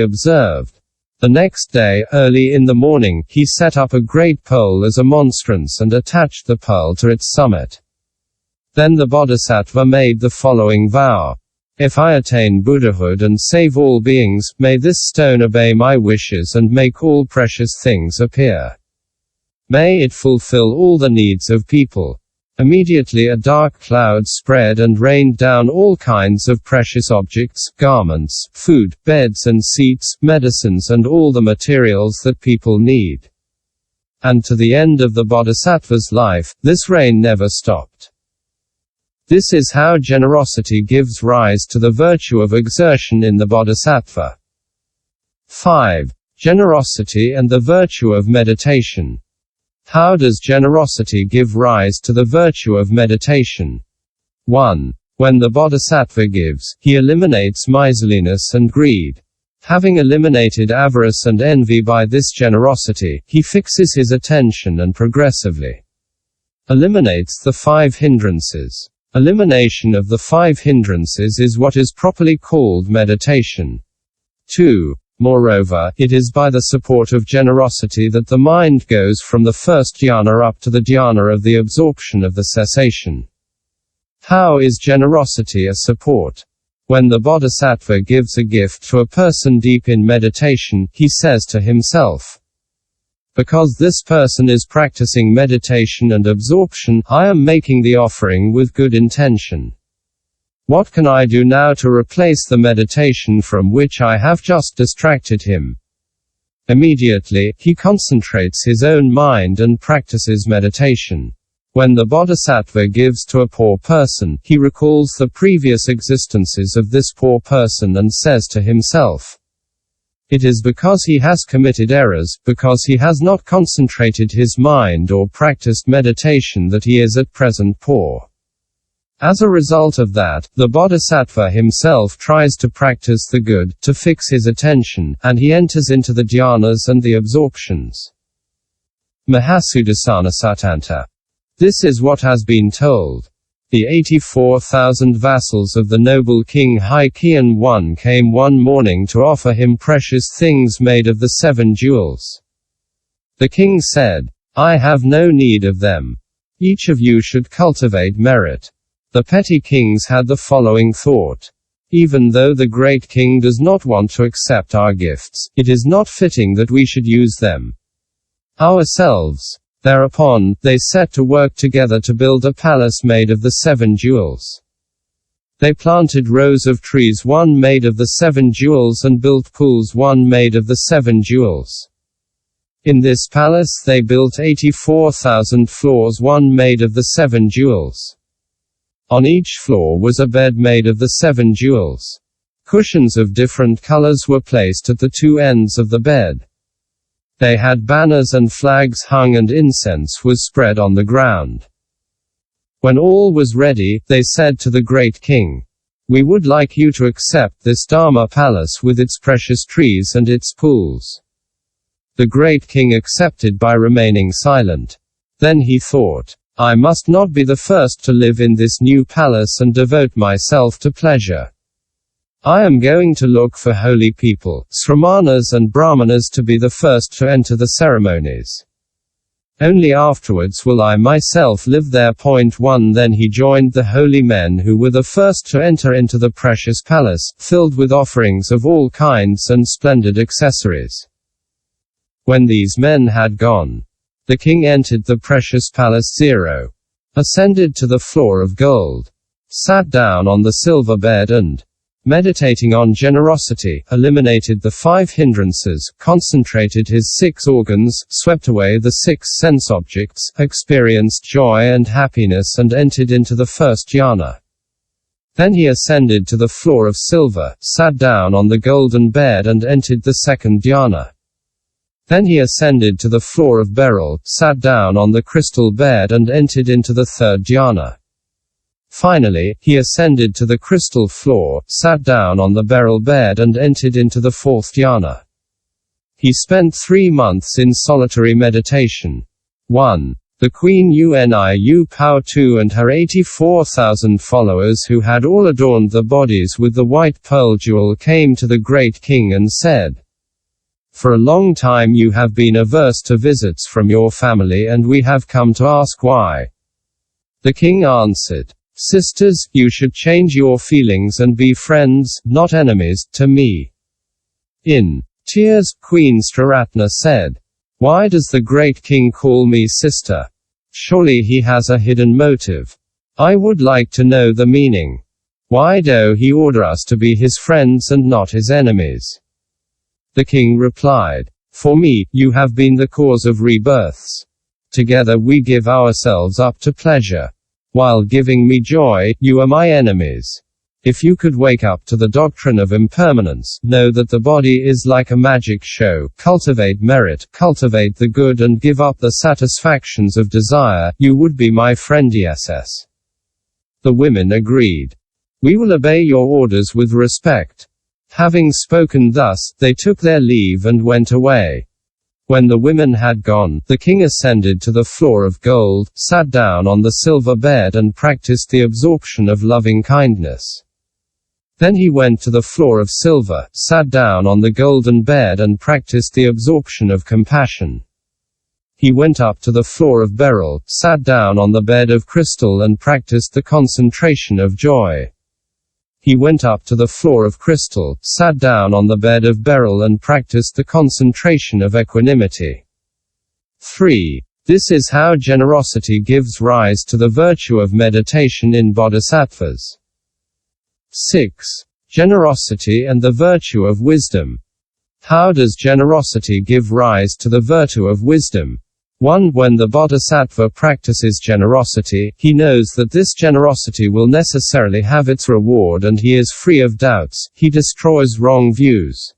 observed. The next day, early in the morning, he set up a great pole as a monstrance and attached the pearl to its summit. Then the Bodhisattva made the following vow. If I attain Buddhahood and save all beings, may this stone obey my wishes and make all precious things appear. May it fulfill all the needs of people. Immediately a dark cloud spread and rained down all kinds of precious objects, garments, food, beds and seats, medicines and all the materials that people need. And to the end of the Bodhisattva's life, this rain never stopped. This is how generosity gives rise to the virtue of exertion in the Bodhisattva. 5. Generosity and the virtue of meditation. How does generosity give rise to the virtue of meditation? 1. When the Bodhisattva gives, he eliminates miserliness and greed. Having eliminated avarice and envy by this generosity, he fixes his attention and progressively eliminates the 5 hindrances. Elimination of the 5 hindrances is what is properly called meditation. 2. Moreover, it is by the support of generosity that the mind goes from the first dhyana up to the dhyana of the absorption of the cessation. How is generosity a support? When the Bodhisattva gives a gift to a person deep in meditation, he says to himself, because this person is practicing meditation and absorption, I am making the offering with good intention. What can I do now to replace the meditation from which I have just distracted him? Immediately, he concentrates his own mind and practices meditation. When the Bodhisattva gives to a poor person, he recalls the previous existences of this poor person and says to himself, it is because he has committed errors, because he has not concentrated his mind or practiced meditation that he is at present poor. As a result of that, the Bodhisattva himself tries to practice the good, to fix his attention, and he enters into the dhyanas and the absorptions. Mahasudassana Satanta. This is what has been told. The 84,000 vassals of the noble king Haiqian I came one morning to offer him precious things made of the 7 jewels. The king said, I have no need of them. Each of you should cultivate merit. The petty kings had the following thought. Even though the great king does not want to accept our gifts, it is not fitting that we should use them ourselves. Thereupon, they set to work together to build a palace made of the 7 jewels. They planted rows of trees, one made of the 7 jewels, and built pools, one made of the 7 jewels. In this palace they built 84,000 floors, one made of the 7 jewels. On each floor was a bed made of the 7 jewels. Cushions of different colors were placed at the 2 ends of the bed. They had banners and flags hung, and incense was spread on the ground. When all was ready, they said to the great king, we would like you to accept this dharma-palace with its precious trees and its pools. The great king accepted by remaining silent. Then he thought, I must not be the first to live in this new palace and devote myself to pleasure. I am going to look for holy people, sramanas and brahmanas, to be the first to enter the ceremonies. Only afterwards will I myself live there. 1 Then he joined the holy men who were the first to enter into the precious palace, filled with offerings of all kinds and splendid accessories. When these men had gone, the king entered the precious palace 0, ascended to the floor of gold, sat down on the silver bed and, meditating on generosity, eliminated the 5 hindrances, concentrated his 6 organs, swept away the 6 sense objects, experienced joy and happiness, and entered into the first dhyana. Then he ascended to the floor of silver, sat down on the golden bed and entered the second dhyana. Then he ascended to the floor of beryl, sat down on the crystal bed and entered into the third dhyana. Finally, he ascended to the crystal floor, sat down on the beryl bed and entered into the 4th dhyana. He spent 3 months in solitary meditation. 1. The Queen Uniu Pao-tu and her 84,000 followers who had all adorned the bodies with the white pearl jewel came to the great king and said, "For a long time you have been averse to visits from your family and we have come to ask why." The king answered, "Sisters, you should change your feelings and be friends, not enemies, to me." In tears, Queen Sriratna said, "Why does the great king call me sister? Surely he has a hidden motive. I would like to know the meaning. Why do he order us to be his friends and not his enemies?" The king replied, "For me, you have been the cause of rebirths. Together we give ourselves up to pleasure. While giving me joy, you are my enemies. If you could wake up to the doctrine of impermanence, know that the body is like a magic show, cultivate merit, cultivate the good and give up the satisfactions of desire, you would be my friend." Yes. The women agreed. "We will obey your orders with respect." Having spoken thus, they took their leave and went away. When the women had gone, the king ascended to the floor of gold, sat down on the silver bed and practiced the absorption of loving kindness. Then he went to the floor of silver, sat down on the golden bed and practiced the absorption of compassion. He went up to the floor of beryl, sat down on the bed of crystal and practiced the concentration of joy. He went up to the floor of crystal, sat down on the bed of beryl and practiced the concentration of equanimity. 3. This is how generosity gives rise to the virtue of meditation in bodhisattvas. 6. Generosity and the virtue of wisdom. How does generosity give rise to the virtue of wisdom? 1. When the bodhisattva practices generosity, he knows that this generosity will necessarily have its reward and he is free of doubts, he destroys wrong views.